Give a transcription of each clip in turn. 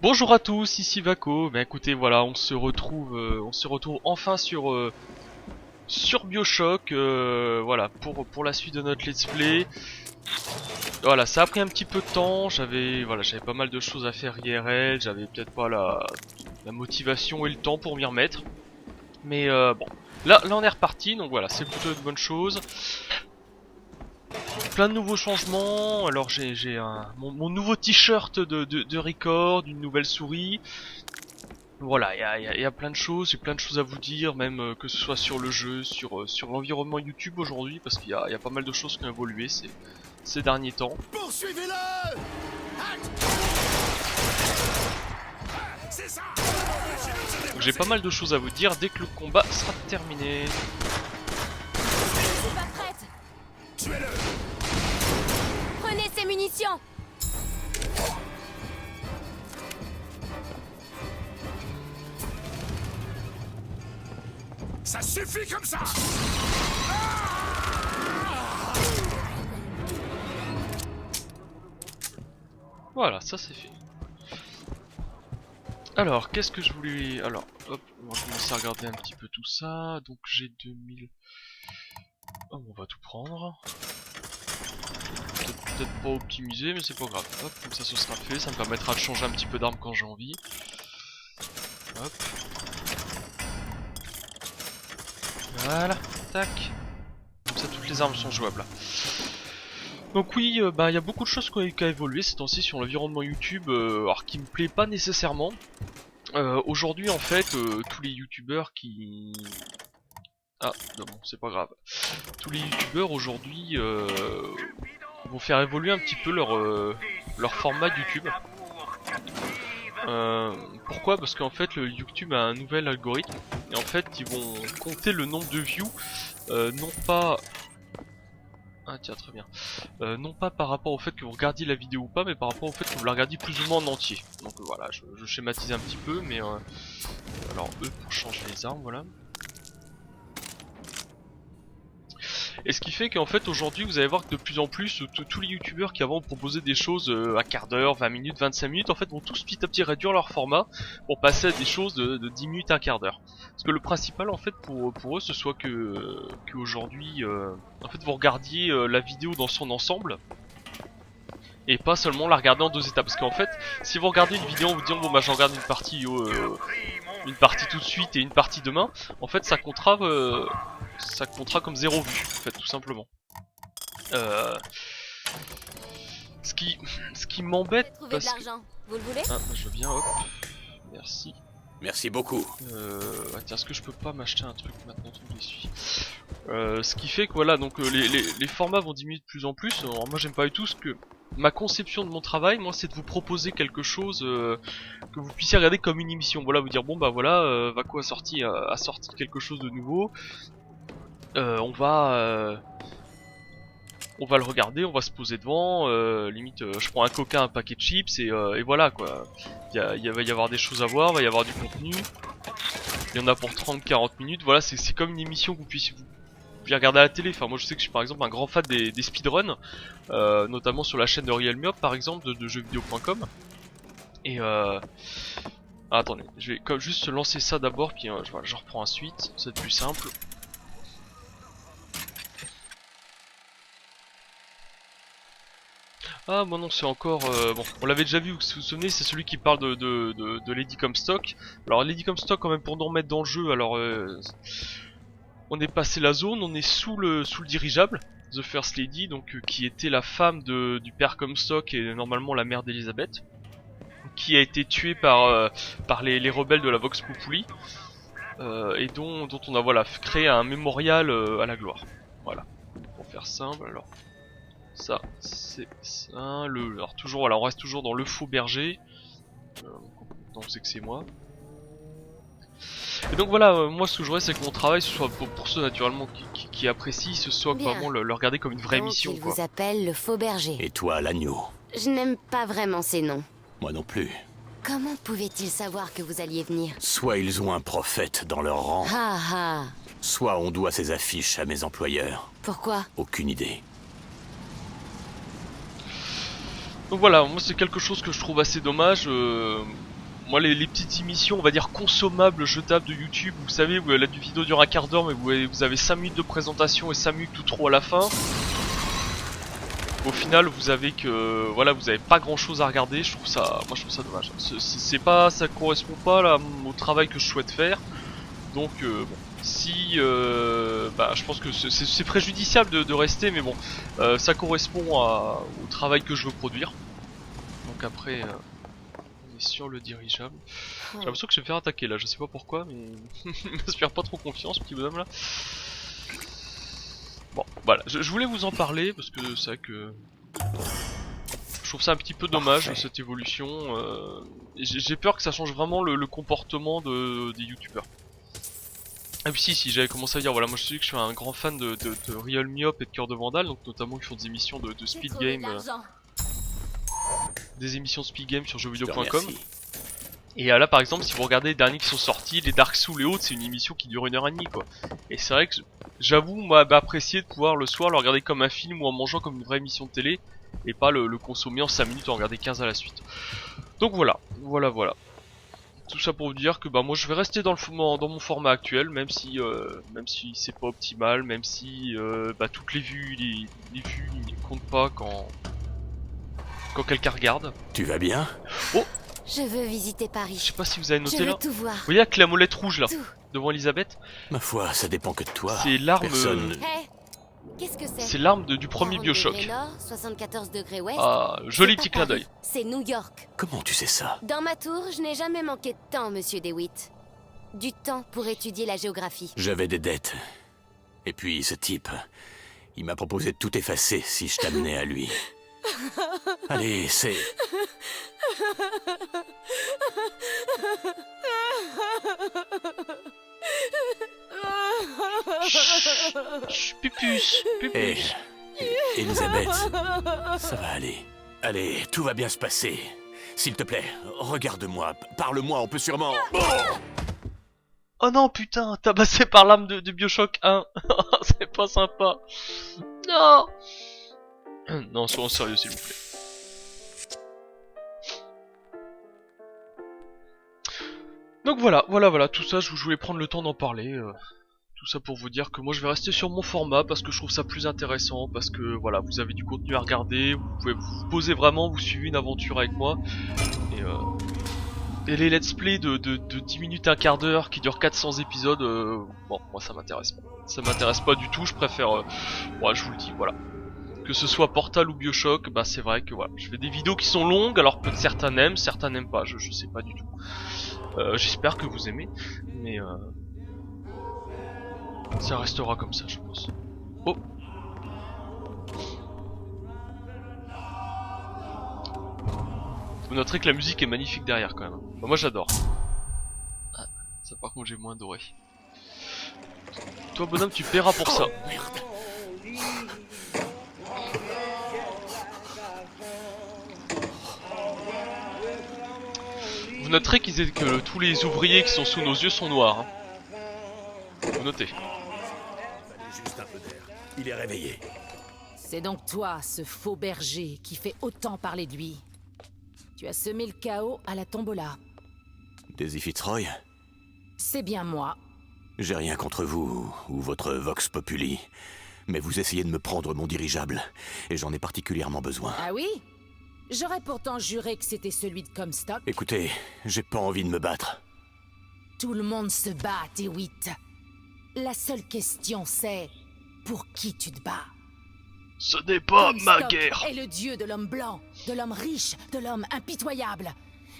Bonjour à tous, ici Vaco. Ben écoutez, voilà, on se retrouve enfin sur BioShock, voilà, pour la suite de notre let's play. Voilà, ça a pris un petit peu de temps. J'avais pas mal de choses à faire IRL. J'avais peut-être pas la motivation et le temps pour m'y remettre. Mais bon, là on est reparti, donc voilà, c'est plutôt une bonne chose. Plein de nouveaux changements. Alors j'ai mon nouveau t-shirt de record, une nouvelle souris. Voilà, il y a plein de choses, j'ai plein de choses à vous dire, même que ce soit sur le jeu, sur l'environnement YouTube aujourd'hui, parce qu'il y a pas mal de choses qui ont évolué ces derniers temps. Poursuivez-le! C'est ça! Donc j'ai pas mal de choses à vous dire dès que le combat sera terminé. Je suis pas prête. Tuez-le! Prenez ces munitions. Ça suffit comme ça! Voilà, ça c'est fait. Alors, qu'est-ce que je voulais... Alors, hop, on va commencer à regarder un petit peu tout ça. Donc j'ai 2000... Oh, on va tout prendre. Peut-être pas optimisé, mais c'est pas grave. Hop, comme ça ce sera fait, ça me permettra de changer un petit peu d'arme quand j'ai envie. Hop. Voilà, tac. Comme ça toutes les armes sont jouables là. Donc oui, bah il y a beaucoup de choses qui ont évolué ces temps-ci sur l'environnement YouTube, alors qui me plaît pas nécessairement. Aujourd'hui en fait, tous les youtubeurs qui... Ah, non, bon, c'est pas grave. Tous les youtubeurs aujourd'hui vont faire évoluer un petit peu leur format YouTube. Pourquoi? Parce qu'en fait le YouTube a un nouvel algorithme et en fait ils vont compter le nombre de views non pas... Ah tiens, très bien. Non pas par rapport au fait que vous regardiez la vidéo ou pas, mais par rapport au fait que vous la regardiez plus ou moins en entier. Donc voilà, je schématise un petit peu, mais alors eux pour changer les armes, voilà. Et ce qui fait qu'en fait aujourd'hui vous allez voir que de plus en plus tous les youtubeurs qui avant proposaient des choses à quart d'heure, 20 minutes, 25 minutes en fait vont tous petit à petit réduire leur format pour passer à des choses de 10 minutes à un quart d'heure. Parce que le principal en fait pour eux ce soit que aujourd'hui en fait vous regardiez la vidéo dans son ensemble et pas seulement la regarder en deux étapes. Parce qu'en fait si vous regardez une vidéo en vous disant bon bah j'en regarde une partie tout de suite et une partie demain, en fait ça comptera comme 0 vue, en fait, tout simplement. Euh, ce qui, ce qui m'embête Trouver de parce que... l'argent. Vous le voulez? Ah, je veux bien, hop. Merci. Merci beaucoup. Tiens, est-ce que je peux pas m'acheter un truc maintenant tout de suite. Ce qui fait que voilà, donc les formats vont diminuer de plus en plus. Alors, moi j'aime pas du tout ce que... Ma conception de mon travail, moi, c'est de vous proposer quelque chose que vous puissiez regarder comme une émission. Voilà, vous dire bon bah voilà, Vaco a sorti quelque chose de nouveau. On va le regarder, on va se poser devant, limite je prends un coca, un paquet de chips et voilà quoi. Il va y avoir des choses à voir, il va y avoir du contenu. Il y en a pour 30-40 minutes, voilà, c'est comme une émission que vous puissiez regarder à la télé. Enfin moi je sais que je suis par exemple un grand fan des speedruns, notamment sur la chaîne de Real Myop par exemple, de jeuxvideo.com. Et attendez, je vais juste lancer ça d'abord, puis voilà, je reprends ensuite, c'est plus simple. Ah bon non c'est encore... bon on l'avait déjà vu, vous vous souvenez, c'est celui qui parle de Lady Comstock. Alors Lady Comstock quand même pour nous remettre dans le jeu, alors on est passé la zone, on est sous le dirigeable, The First Lady, donc qui était la femme du père Comstock et normalement la mère d'Elizabeth, qui a été tuée par les rebelles de la Vox Populi, et dont on a voilà créé un mémorial à la gloire. Voilà, pour faire simple alors. Ça, c'est ça, alors toujours, voilà, on reste toujours dans le faux berger. Donc c'est que c'est moi. Et donc voilà, moi ce que je voudrais c'est que mon travail, ce soit pour ceux naturellement qui apprécient, ce soit Bien. vraiment le regarder comme une vraie Donc, mission il quoi. vous appelle le faux berger. Et toi, l'agneau? Je n'aime pas vraiment ces noms. Moi non plus. Comment pouvait-il savoir que vous alliez venir? Soit ils ont un prophète dans leur rang, Ah ah. soit on doit ces affiches à mes employeurs. Pourquoi? Aucune idée. Donc voilà, moi c'est quelque chose que je trouve assez dommage. moi les petites émissions, on va dire consommables, jetables de YouTube, vous savez, où la vidéo dure un quart d'heure, mais vous avez 5 minutes de présentation et 5 minutes tout trop à la fin. Au final, vous avez que voilà, vous avez pas grand chose à regarder. Je trouve ça dommage. C'est pas, ça correspond pas là au travail que je souhaite faire. Donc bon, si bah, je pense que c'est préjudiciable de rester, mais bon, ça correspond au travail que je veux produire. Donc après, on est sur le dirigeable. J'ai l'impression que je vais me faire attaquer là. Je sais pas pourquoi, mais il m'inspire pas trop confiance, petit bonhomme là. Bon, voilà, je voulais vous en parler parce que c'est vrai que je trouve ça un petit peu dommage cette évolution. J'ai peur que ça change vraiment le comportement des youtubeurs. Et puis si j'avais commencé à dire, voilà, moi je sais que je suis un grand fan de Real Myop et de Cœur de Vandal, donc notamment ils font des émissions de speed game, des émissions de speed game sur jeuxvideo.com. Et là par exemple, si vous regardez les derniers qui sont sortis, les Dark Souls et autres, c'est une émission qui dure 1h30 quoi. Et c'est vrai que j'avoue moi apprécier de pouvoir le soir le regarder comme un film ou en mangeant comme une vraie émission de télé et pas le consommer en 5 minutes et en regarder 15 à la suite. Donc voilà. Tout ça pour vous dire que bah moi je vais rester dans mon format actuel, même si c'est pas optimal, même si bah toutes les vues les vues ne comptent pas quand quelqu'un regarde. Tu vas bien? Oh, Je veux visiter je Paris. sais pas si vous avez noté Je là. veux tout voir. Vous voyez avec la molette rouge là, Tout. devant Elisabeth, Ma foi, ça dépend que de toi. c'est l'arme Personne... Hé, qu'est-ce que c'est? c'est l'arme du premier 40 Bioshock. degrés nord, 74 degrés ouest. Ah, joli C'est petit pas clin Paris, d'œil. C'est New York. Comment tu sais ça? Dans ma tour, je n'ai jamais manqué de temps, monsieur DeWitt. Du temps pour étudier la géographie. J'avais des dettes. Et puis ce type, il m'a proposé de tout effacer si je t'amenais à lui. Allez, c'est... Chut, pupus, Hé, pupus. Elisabeth, ça va aller. Allez, tout va bien se passer. S'il te plaît, regarde-moi, parle-moi, on peut sûrement... Oh non putain, tabassé par l'arme de Bioshock 1. C'est pas sympa. Non. Non, soyons sérieux s'il vous plaît. Donc voilà, tout ça, je voulais prendre le temps d'en parler. Tout ça pour vous dire que moi je vais rester sur mon format parce que je trouve ça plus intéressant, parce que voilà, vous avez du contenu à regarder, vous pouvez vous poser vraiment, vous suivez une aventure avec moi. Et les let's play de 10 minutes, un quart d'heure qui durent 400 épisodes, bon, moi ça m'intéresse pas. Ça m'intéresse pas du tout, je préfère, ouais, je vous le dis, voilà. Que ce soit Portal ou Bioshock, bah c'est vrai que voilà, je fais des vidéos qui sont longues, alors peut-être certains n'aiment pas, je sais pas du tout. J'espère que vous aimez, mais ça restera comme ça, je pense. Oh. Vous noterez que la musique est magnifique derrière quand même. Bah, moi j'adore. Ah, ça par contre j'ai moins adoré. Toi bonhomme tu paieras pour ça. Vous noterez que tous les ouvriers qui sont sous nos yeux sont noirs. Hein. Vous notez. Juste un peu d'air. Il est réveillé. C'est donc toi, ce faux berger, qui fait autant parler de lui. Tu as semé le chaos à la tombola. Daisy Fitzroy? C'est bien moi. J'ai rien contre vous ou votre Vox Populi, mais vous essayez de me prendre mon dirigeable, et j'en ai particulièrement besoin. Ah oui? J'aurais pourtant juré que c'était celui de Comstock. Écoutez, j'ai pas envie de me battre. Tout le monde se bat, DeWitt. La seule question c'est... pour qui tu te bats? Ce n'est pas ma Comstock guerre. est le dieu de l'homme blanc, de l'homme riche, de l'homme impitoyable.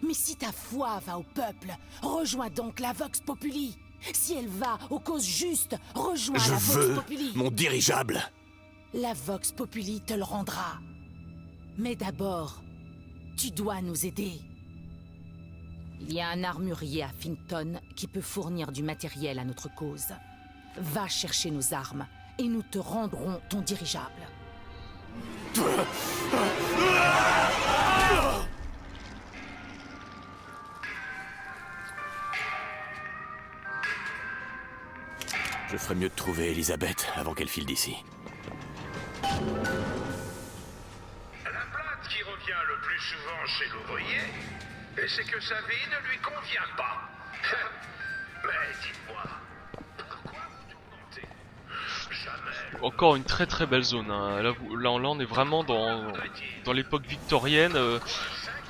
Mais si ta foi va au peuple, rejoins donc la Vox Populi. Si elle va aux causes justes, rejoins Je la Vox veux Populi. mon dirigeable. La Vox Populi te le rendra. Mais d'abord, tu dois nous aider. Il y a un armurier à Finton qui peut fournir du matériel à notre cause. Va chercher nos armes et nous te rendrons ton dirigeable. Je ferais mieux de trouver Elisabeth avant qu'elle file d'ici. La plainte qui revient le plus souvent chez l'ouvrier, Et c'est que sa vie ne lui convient pas. Mais dites-moi, pourquoi vous tourmentez? Jamais. Encore une très très belle zone. Hein. Là, on est vraiment dans l'époque victorienne,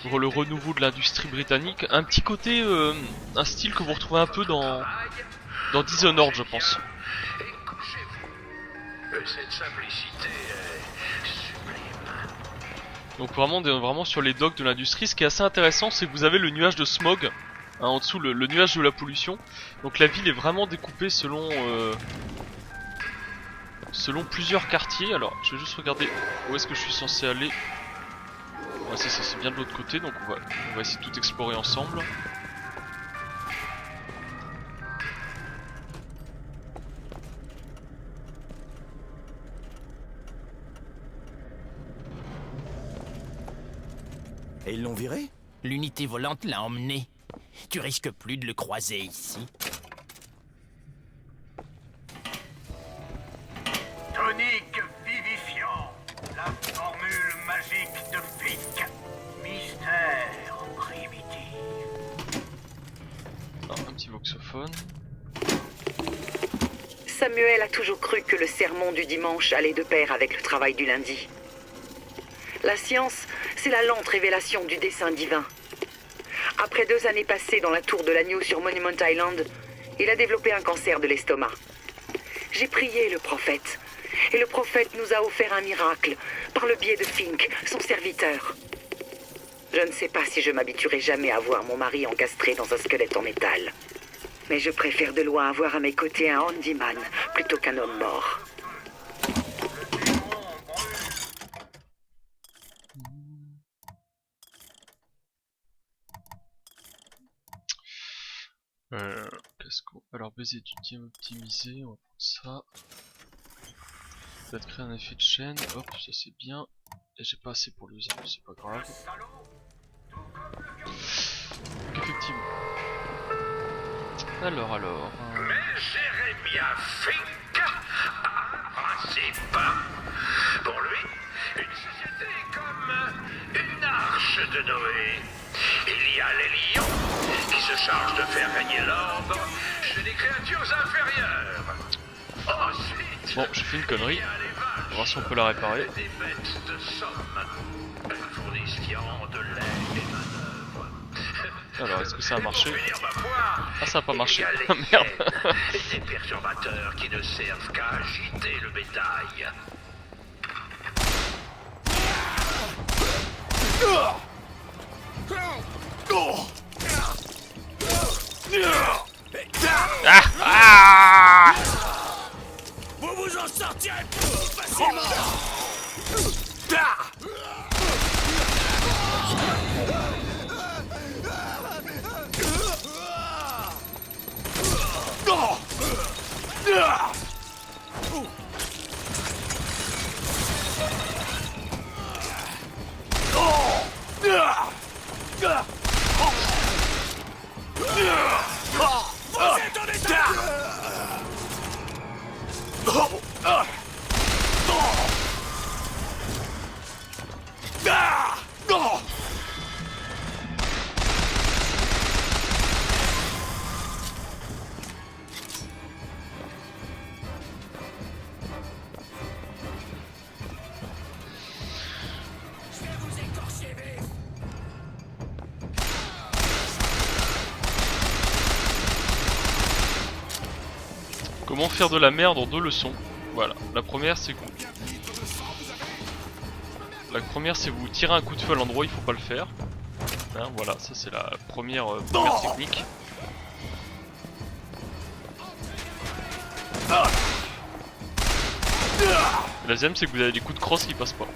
pour le renouveau de l'industrie britannique. Un petit côté, un style que vous retrouvez un peu dans Dishonored, je pense. Et couchez-vous. Cette simplicité est sublime. Donc vraiment sur les docks de l'industrie. Ce qui est assez intéressant, c'est que vous avez le nuage de smog, hein, en dessous le nuage de la pollution. Donc la ville est vraiment découpée selon plusieurs quartiers. Alors je vais juste regarder où est-ce que je suis censé aller. Ouais, c'est ça, c'est bien de l'autre côté, donc on va essayer de tout explorer ensemble. Et ils l'ont viré? L'unité volante l'a emmené. Tu risques plus de le croiser ici. Tonique vivifiant, la formule magique de Flick. Mystère primitif. Ah, un petit voxophone. Samuel a toujours cru que le sermon du dimanche allait de pair avec le travail du lundi. La science, c'est la lente révélation du dessein divin. Après 2 années passées dans la tour de l'agneau sur Monument Island, il a développé un cancer de l'estomac. J'ai prié le prophète, et le prophète nous a offert un miracle par le biais de Fink, son serviteur. Je ne sais pas si je m'habituerai jamais à voir mon mari encastré dans un squelette en métal. Mais je préfère de loin avoir à mes côtés un handyman plutôt qu'un homme mort. Alors baiser du diamant optimisé, on va prendre ça. Ça va te créer un effet de chaîne, hop, ça c'est bien. Et j'ai pas assez pour l'user, c'est pas grave. Donc effectivement. Alors. Mais Jérémia Fink a un principe. Pour lui, une société est comme une arche de Noé. Il y a les lions qui se chargent de faire régner l'ordre chez des créatures inférieures. Ensuite, bon, j'ai fait une connerie. On va voir si on peut la réparer. des bêtes de somme. Elles fournissent viande, lait et manœuvres. Alors, est-ce que ça a marché? Et pour finir ma poire, Ah, ça a pas marché. il y a les Merde. hyènes, des perturbateurs qui ne servent qu'à agiter le bétail. Vous vous en sortirez plus facilement. Comment faire de la merde en 2 leçons. Voilà, la première c'est que... vous tirez un coup de feu à l'endroit où il faut pas le faire. Hein, voilà, ça c'est la première technique. La deuxième c'est que vous avez des coups de crosse qui passent pas.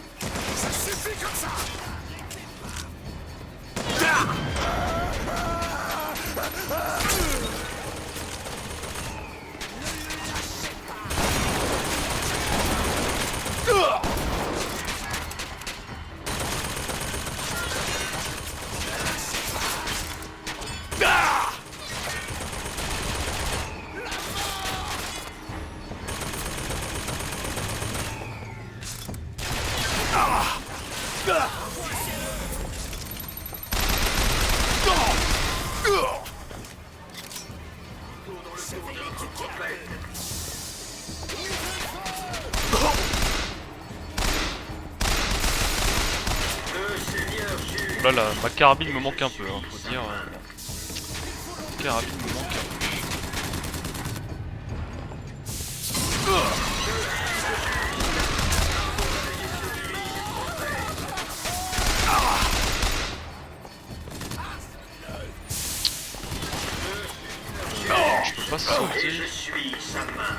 Là, ma carabine me manque un peu, hein, faut dire. Ma carabine me manque un peu. Je peux pas sauter. Je suis sa main.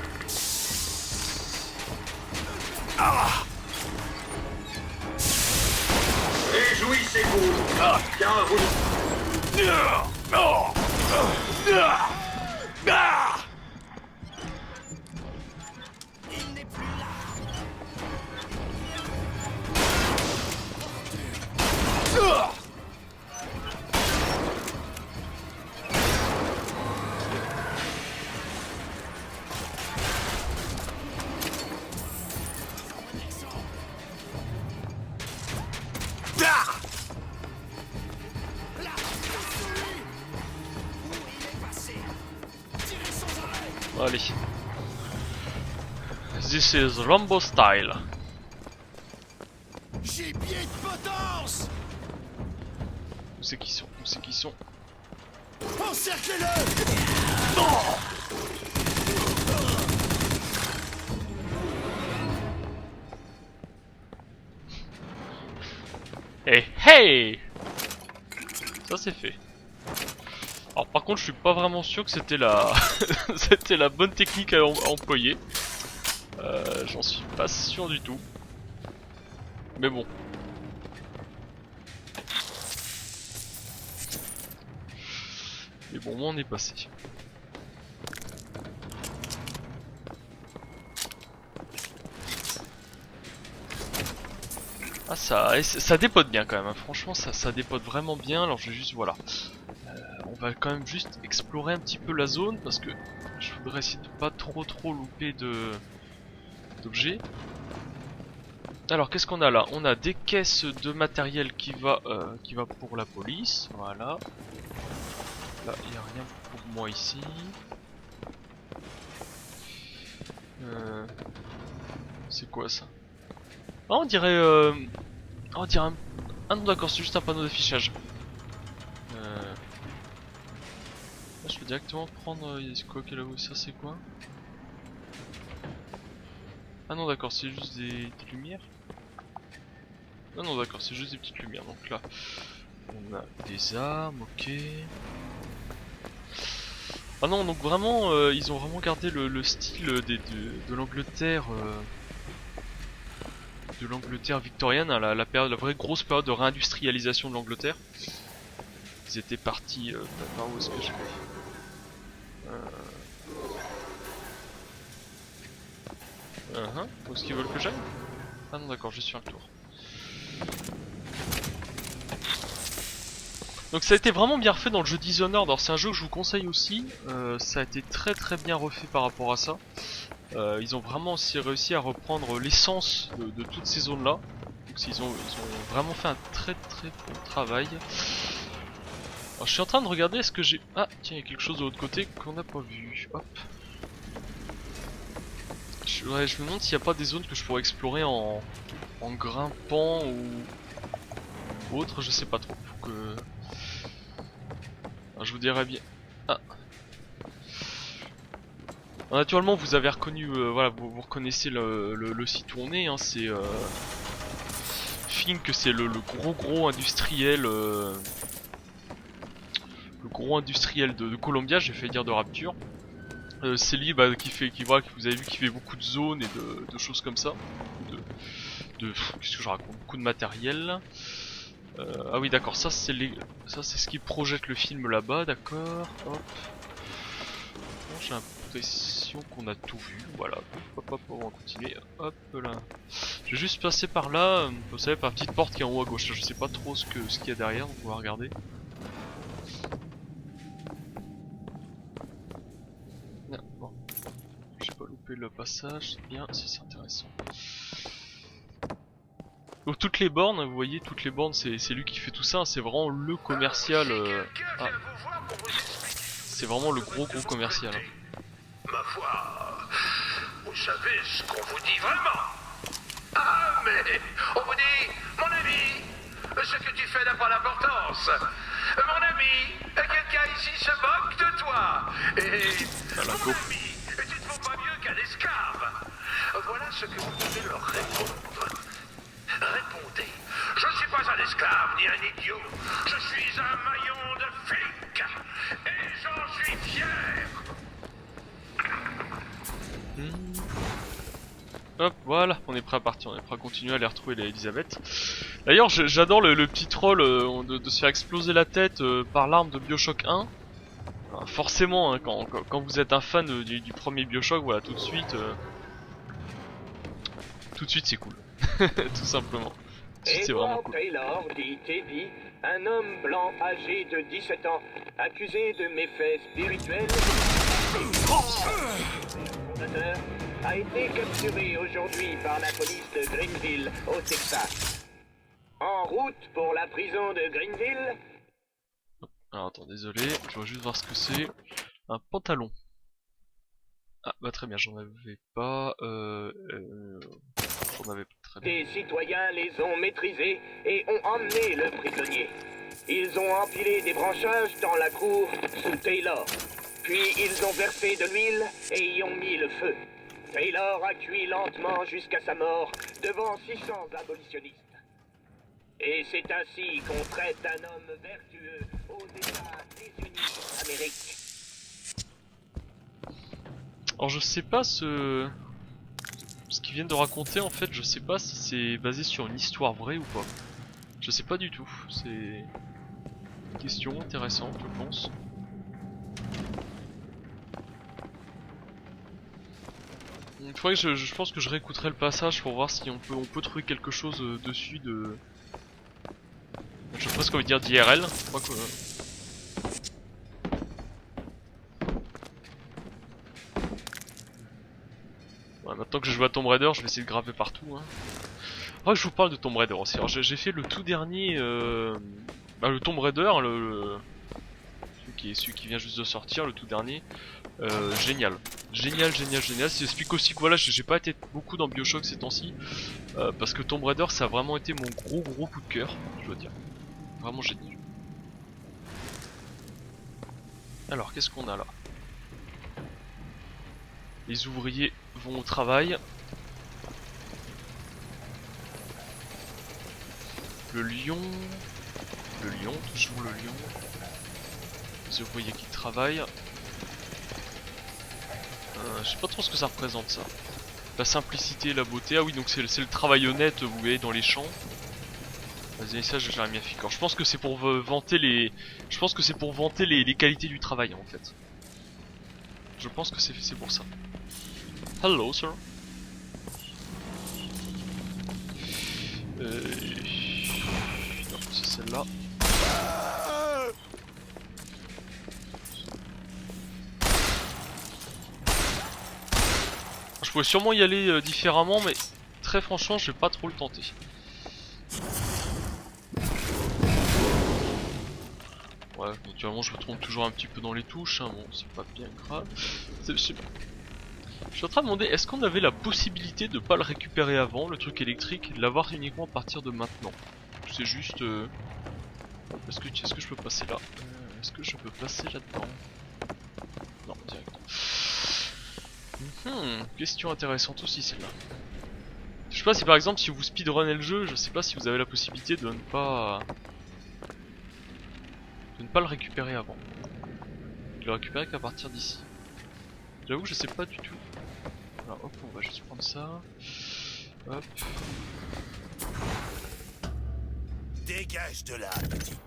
Réjouissez-vous, car vous... Allez. This is Rambo style. Gibier de potence! Où c'est qu'ils sont? Où c'est qu'ils sont? Encerclez-le! Hey hey! Ça c'est fait. Alors par contre je suis pas vraiment sûr que c'était la c'était la bonne technique à employer. J'en suis pas sûr du tout. Mais bon. Mais bon, moi on est passé. Ah ça dépote bien quand même, hein. Franchement ça dépote vraiment bien. Alors je vais juste, voilà. On va quand même juste explorer un petit peu la zone parce que je voudrais essayer de pas trop louper d'objets. Alors qu'est-ce qu'on a là? On a des caisses de matériel qui va pour la police, voilà. Là il n'y a rien pour moi ici. C'est quoi ça? Ah, on dirait un... Ah non d'accord, c'est juste un panneau d'affichage. Je vais directement prendre... quoi qu'il a où ça, c'est quoi? Ah non d'accord, c'est juste des lumières. Ah non d'accord, c'est juste des petites lumières. Donc là, on a des armes, ok. Ah non, donc vraiment, ils ont vraiment gardé le style de l'Angleterre... de l'Angleterre victorienne, hein, la vraie grosse période de réindustrialisation de l'Angleterre. Ils étaient partis... par où est-ce que je vais? Où est-ce qu'ils veulent que j'aille? Ah non d'accord, je suis un tour. Donc ça a été vraiment bien refait dans le jeu Dishonored. Alors c'est un jeu que je vous conseille aussi. Ça a été très bien refait par rapport à ça. Ils ont vraiment aussi réussi à reprendre l'essence de toutes ces zones là. Donc ils ont vraiment fait un très bon travail. Alors je suis en train de regarder, est-ce que j'ai... Ah tiens, il y a quelque chose de l'autre côté qu'on n'a pas vu. Hop. Je me demande s'il n'y a pas des zones que je pourrais explorer en grimpant ou autre, je sais pas trop. Faut que... Alors, je vous dirais bien... Ah. Alors, naturellement vous avez reconnu, voilà, vous reconnaissez le site où on est, hein, c'est... Fink, c'est le gros industriel... le gros industriel de Columbia, j'ai fait dire de Rapture. C'est lui qui voilà, que vous avez vu qui fait beaucoup de zones et de choses comme ça. Qu'est-ce que je raconte? Beaucoup de matériel. Ah oui d'accord, ça c'est ce qui projette le film là-bas, d'accord. Hop. Bon, j'ai l'impression qu'on a tout vu, voilà. Hop, on va continuer. Hop là. Je vais juste passer par là, vous savez, par la petite porte qui est en haut à gauche. Je sais pas trop ce qu'il y a derrière, donc on va regarder. Non, bon. J'ai pas loupé le passage, c'est bien, c'est intéressant. Donc toutes les bornes, vous voyez, toutes les bornes, c'est lui qui fait tout ça, c'est vraiment le commercial. Quelqu'un vient vous voir pour C'est vraiment le gros commercial. Ma foi, vous savez ce qu'on vous dit vraiment. Ah, mais on vous dit, mon ami, ce que tu fais n'a pas d'importance. Mon ami, quelqu'un ici se moque de toi. Et mon ami, tu ne vaux pas mieux qu'un esclave. Voilà ce que vous devez leur répondre. Répondez. Je ne suis pas un esclave ni un idiot. Je suis un maillon de flic. Et j'en suis fier. Hop, voilà, on est prêt à partir, on est prêt à continuer à aller retrouver les Elisabeth. D'ailleurs, j'adore le petit troll de se faire exploser la tête par l'arme de Bioshock 1. Alors, forcément, hein, quand vous êtes un fan du premier Bioshock, voilà, tout de suite c'est cool. Tout simplement. C'est vraiment cool. Taylor, dit Teddy, un homme blanc âgé de 17 ans, accusé de méfaits spirituels, a été capturé aujourd'hui par la police de Greenville, au Texas. En route pour la prison de Greenville. Alors attends, désolé, je dois juste voir ce que c'est. Un pantalon. Ah bah très bien, j'en avais pas. J'en avais pas, très bien. Des citoyens les ont maîtrisés et ont emmené le prisonnier. Ils ont empilé des branchages dans la cour sous Taylor. Puis ils ont versé de l'huile et y ont mis le feu. Taylor a cuit lentement jusqu'à sa mort devant 600 abolitionnistes. Et c'est ainsi qu'on traite un homme vertueux aux États-Unis d'Amérique. Alors je sais pas ce qu'ils viennent de raconter en fait, je sais pas si c'est basé sur une histoire vraie ou pas. Je sais pas du tout, c'est une question intéressante je pense. Il faudrait que je pense que je réécouterai le passage pour voir si on peut trouver quelque chose dessus de... Je sais pas ce qu'on veut dire d'IRL, je crois que... Ouais, maintenant que je joue à Tomb Raider, je vais essayer de graver partout. Hein. Oh, je vous parle de Tomb Raider aussi. Alors j'ai fait le tout dernier... Bah, le Tomb Raider, celui qui vient juste de sortir, le tout dernier. Génial. Génial. Ça explique aussi que voilà, j'ai pas été beaucoup dans Bioshock ces temps-ci. Parce que Tomb Raider, ça a vraiment été mon gros coup de cœur, je dois dire. Vraiment génial. Alors, qu'est-ce qu'on a là? Les ouvriers vont au travail. Le lion, toujours le lion. Les ouvriers qui travaillent. Je sais pas trop ce que ça représente ça. La simplicité et la beauté. Ah oui, donc c'est le travail honnête, vous voyez, dans les champs. Vas-y, ça j'ai rien mis à ficore. Je pense que c'est pour vanter les. Je pense que c'est pour vanter les qualités du travail en fait. Je pense que c'est pour ça. Hello, sir. Non, c'est celle-là. Je pourrais sûrement y aller différemment, mais très franchement, je vais pas trop le tenter. Ouais, naturellement, je me trompe toujours un petit peu dans les touches, hein. Bon, c'est pas bien grave. Je suis en train de demander, est-ce qu'on avait la possibilité de pas le récupérer avant, le truc électrique, et de l'avoir uniquement à partir de maintenant? C'est juste... Est-ce que je peux passer là? Est-ce que je peux passer là-dedans? Non, direct. Question intéressante aussi celle-là. Je sais pas si par exemple, si vous speedrunnez le jeu, je sais pas si vous avez la possibilité de ne pas le récupérer avant. De le récupérer qu'à partir d'ici. J'avoue que je sais pas du tout. Alors hop, on va juste prendre ça. Hop. Dégage de là, petite.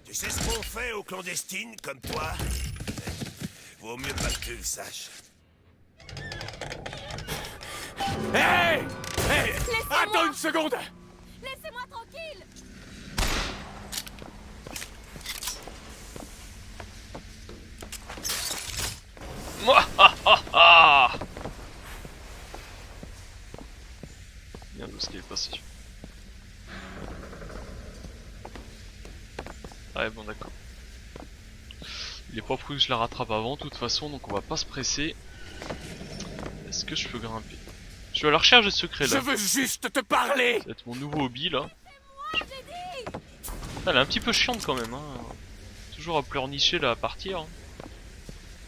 Tu sais ce qu'on fait aux clandestines comme toi? Vaut mieux pas que tu le saches. Hey! Hey! Attends une seconde! Laissez-moi tranquille! Merde, où est-ce qu'il est passé? Ouais, bon, d'accord. Il est pas prévu que je la rattrape avant, de toute façon, donc on va pas se presser. Est-ce que je peux grimper? Je suis à la recherche de secrets là. Je veux juste te parler. Ça va être mon nouveau hobby là. Ah, elle est un petit peu chiante quand même, hein. Toujours à pleurnicher là à partir. Hein.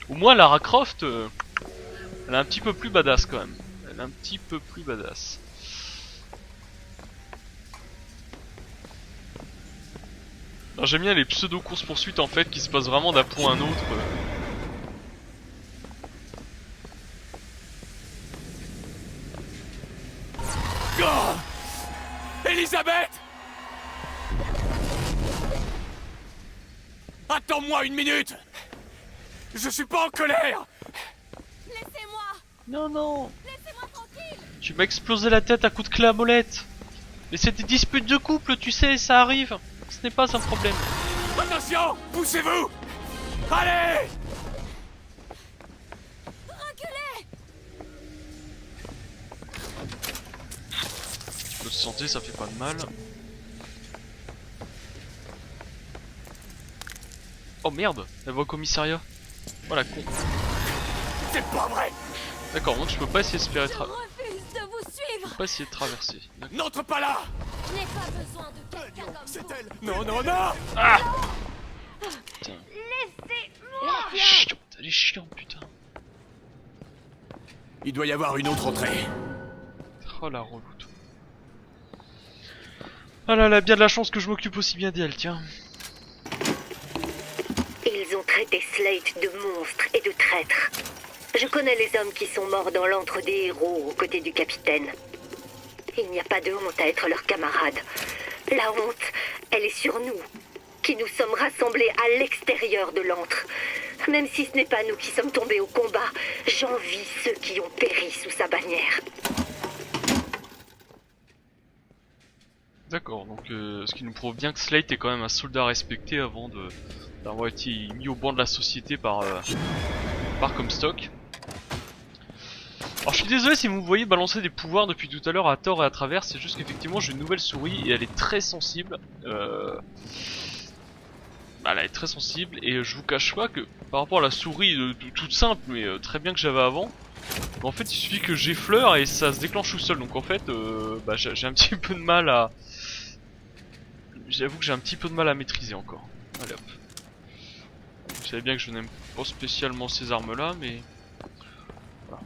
Au moins Lara Croft, elle est un petit peu plus badass quand même. Elle est un petit peu plus badass. J'aime bien les pseudo courses poursuites en fait qui se passent vraiment d'un point à un autre. Oh Elisabeth! Attends-moi une minute! Je suis pas en colère! Laissez-moi! Non, non! Laissez-moi tranquille! Tu m'as explosé la tête à coups de clé à molette! Mais c'est des disputes de couple, tu sais, ça arrive! Ce n'est pas un problème. Attention! Poussez-vous! Allez! Reculez! Tu peux te sentir, ça fait pas de mal. Oh merde, elle va au commissariat. Voilà, con. C'est pas vrai! D'accord, donc je peux pas essayer de Je refuse de vous suivre! pas essayer de traverser. N'entre pas là! Je n'ai pas besoin de quelqu'un comme C'est vous! elle! Non, non, non! Ah putain. Laissez-moi! Chiante, elle est chiante, putain. Il doit y avoir une autre entrée. Oh la reloute. Ah là là, bien de la chance que je m'occupe aussi bien d'elle, tiens. Ils ont traité Slate de monstre et de traître. Je connais les hommes qui sont morts dans l'antre des héros aux côtés du capitaine. Il n'y a pas de honte à être leur camarade. La honte, elle est sur nous, qui nous sommes rassemblés à l'extérieur de l'antre. Même si ce n'est pas nous qui sommes tombés au combat, j'envie ceux qui ont péri sous sa bannière. D'accord, donc ce qui nous prouve bien que Slate est quand même un soldat respecté avant d'avoir été mis au banc de la société par Comstock. Alors je suis désolé si vous me voyez balancer des pouvoirs depuis tout à l'heure à tort et à travers, c'est juste qu'effectivement j'ai une nouvelle souris et elle est très sensible. Elle est très sensible et je vous cache pas que par rapport à la souris toute simple mais très bien que j'avais avant, en fait il suffit que j'effleure et ça se déclenche tout seul, donc en fait j'ai un petit peu de mal à... J'avoue que j'ai un petit peu de mal à maîtriser encore. Allez hop. Vous savez bien que je n'aime pas spécialement ces armes là mais... Voilà.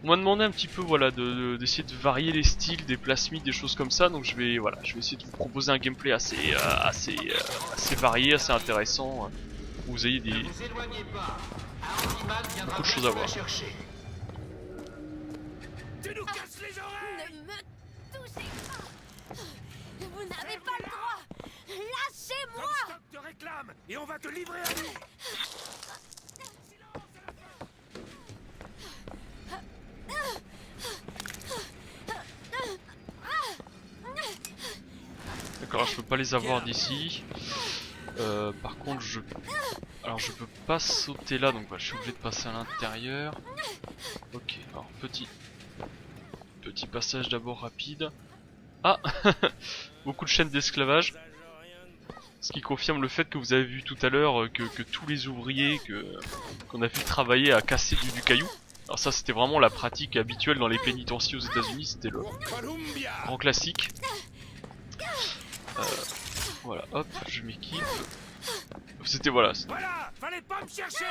On m'a demandé un petit peu voilà d'essayer de varier les styles, des plasmides, des choses comme ça, donc je vais essayer de vous proposer un gameplay assez varié, assez intéressant, où vous ayez beaucoup de choses à voir. Tu nous casses les oreilles! Ne me touchez pas! Vous n'avez pas le droit! Lâchez-moi! Comstock te réclame et on va te livrer à lui! D'accord, je peux pas les avoir d'ici. Par contre, je peux pas sauter là, donc je suis obligé de passer à l'intérieur. Ok, alors petit passage d'abord rapide. Ah, beaucoup de chaînes d'esclavage. Ce qui confirme le fait que vous avez vu tout à l'heure que tous les ouvriers qu'on a vu travailler à casser du caillou. Alors ça c'était vraiment la pratique habituelle dans les pénitenciers aux États-Unis, c'était le grand classique. Voilà, hop, je m'équipe. C'était voilà. Voilà, fallait pas me chercher!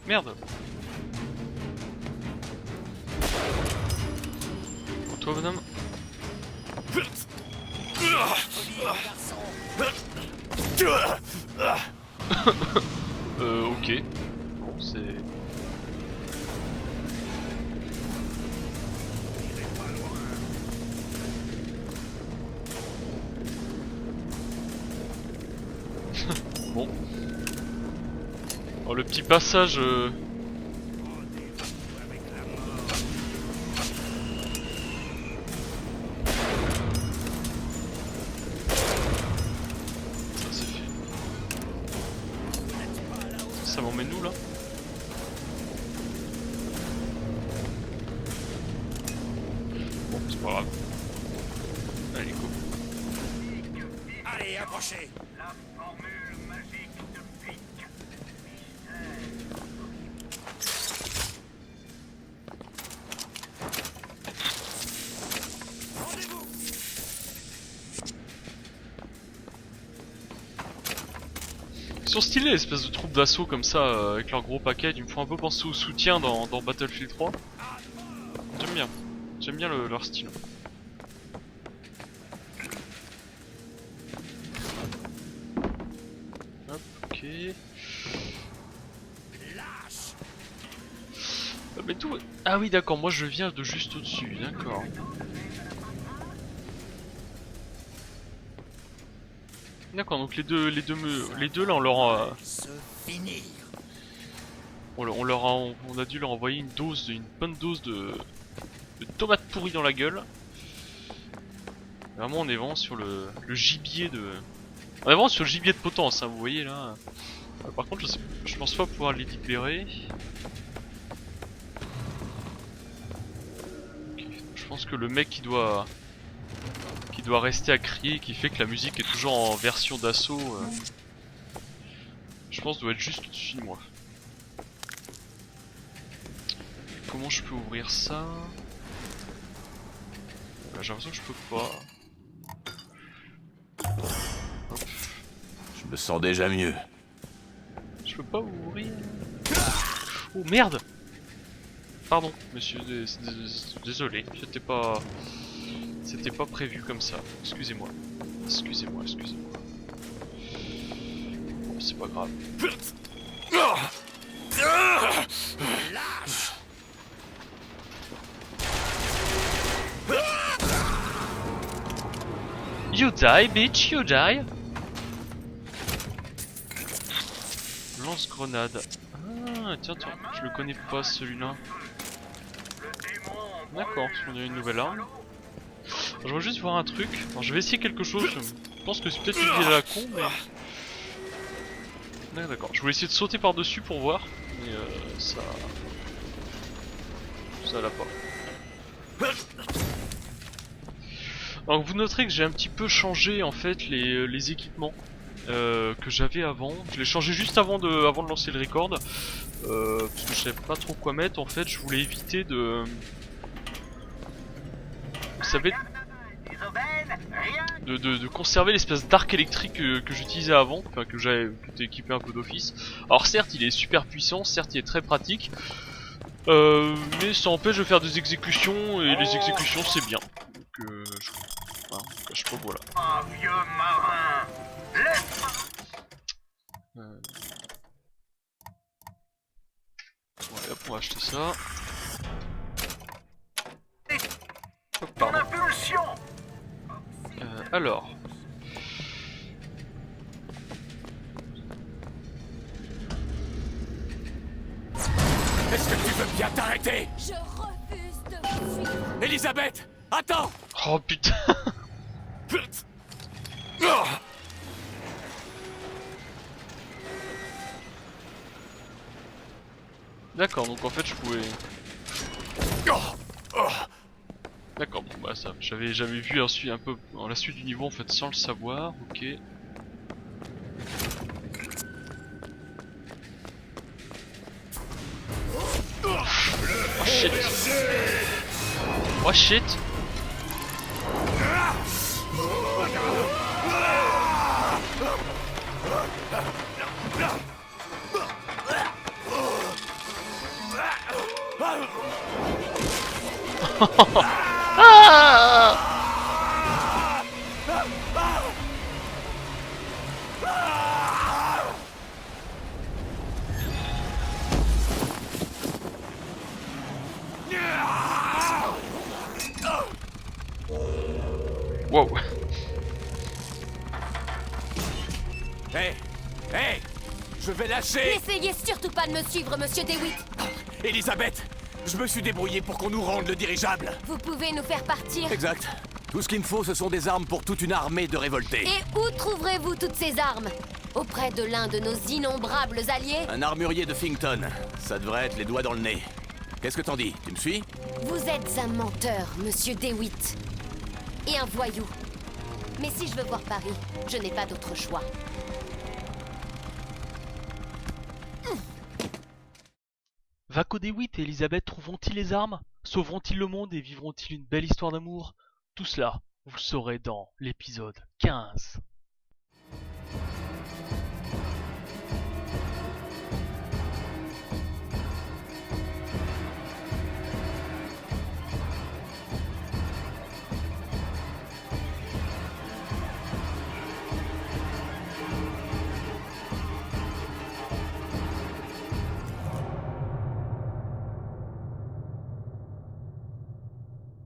Merde. Toi, bonhomme. Ok. Bon, c'est... Bon. Oh, le petit passage... Ça m'emmène où là? Bon, c'est pas grave. Allez, go. Allez, approchez. La formule magique de Pic. Ils sont stylés, espèce de troupes d'assaut comme ça, avec leur gros paquet. Ils me font un peu penser au soutien dans Battlefield 3. J'aime bien leur style. Hop, ok. Mais tout... Ah oui d'accord, moi je viens de juste au-dessus, d'accord. D'accord, donc les deux là on leur a... on a dû leur envoyer une bonne dose de tomates pourries dans la gueule. Vraiment on est vraiment sur le gibier de... On est vraiment sur le gibier de potence, hein, vous voyez là. Par contre je pense pas pouvoir les libérer. Okay. Je pense que le mec qui doit rester à crier, qui fait que la musique est toujours en version d'assaut, je pense doit être juste au-dessus de moi. Comment je peux ouvrir ça? J'ai l'impression que je peux pas. Hop. Je me sens déjà mieux. Je peux pas ouvrir. Oh merde! Pardon, monsieur, désolé, c'était pas prévu comme ça. Excusez-moi. Excusez-moi. Bon, c'est pas grave. Lâche! You die, bitch, you die. Lance-grenade. Ah, tiens, je le connais pas celui-là. D'accord, on a une nouvelle arme. Je veux juste voir un truc. Alors, je vais essayer quelque chose. Je pense que c'est peut-être une idée à la con, mais... D'accord, je voulais essayer de sauter par-dessus pour voir. Mais ça l'a pas. Alors vous noterez que j'ai un petit peu changé en fait les équipements que j'avais avant. Je l'ai changé juste avant de lancer le record. Parce que je savais pas trop quoi mettre en fait. Je voulais éviter de... Vous savez... De conserver l'espèce d'arc électrique que j'utilisais avant, enfin que j'étais équipé un peu d'office. Alors certes il est super puissant, certes il est très pratique, mais ça empêche de faire des exécutions, et les exécutions c'est bien. Donc je sais pas, voilà. Ah, vieux marin, Ouais, hop, on va acheter ça. Hop, ton pardon. impulsion. Alors. Est-ce que tu veux bien t'arrêter? Je refuse de vous suivre. Elisabeth, attends! Oh putain. D'accord, donc en fait je pouvais... D'accord, bon bah ça, j'avais vu un peu dans la suite du niveau en fait sans le savoir, ok. Oh shit. Oh shit. Ah! Wow. Hé, hé, je vais lâcher. N'essayez surtout pas de me suivre, monsieur DeWitt. Elisabeth, je me suis débrouillé pour qu'on nous rende le dirigeable. Vous pouvez nous faire partir. Exact. Tout ce qu'il me faut, ce sont des armes pour toute une armée de révoltés. Et où trouverez-vous toutes ces armes? Auprès de l'un de nos innombrables alliés? Un armurier de Finkton. Ça devrait être les doigts dans le nez. Qu'est-ce que t'en dis? Tu me suis? Vous êtes un menteur, monsieur DeWitt. Et un voyou. Mais si je veux voir Paris, je n'ai pas d'autre choix. Vako DeWitt et Elisabeth trouveront-ils les armes? Sauveront-ils le monde et vivront-ils une belle histoire d'amour? Tout cela, vous le saurez dans l'épisode 15.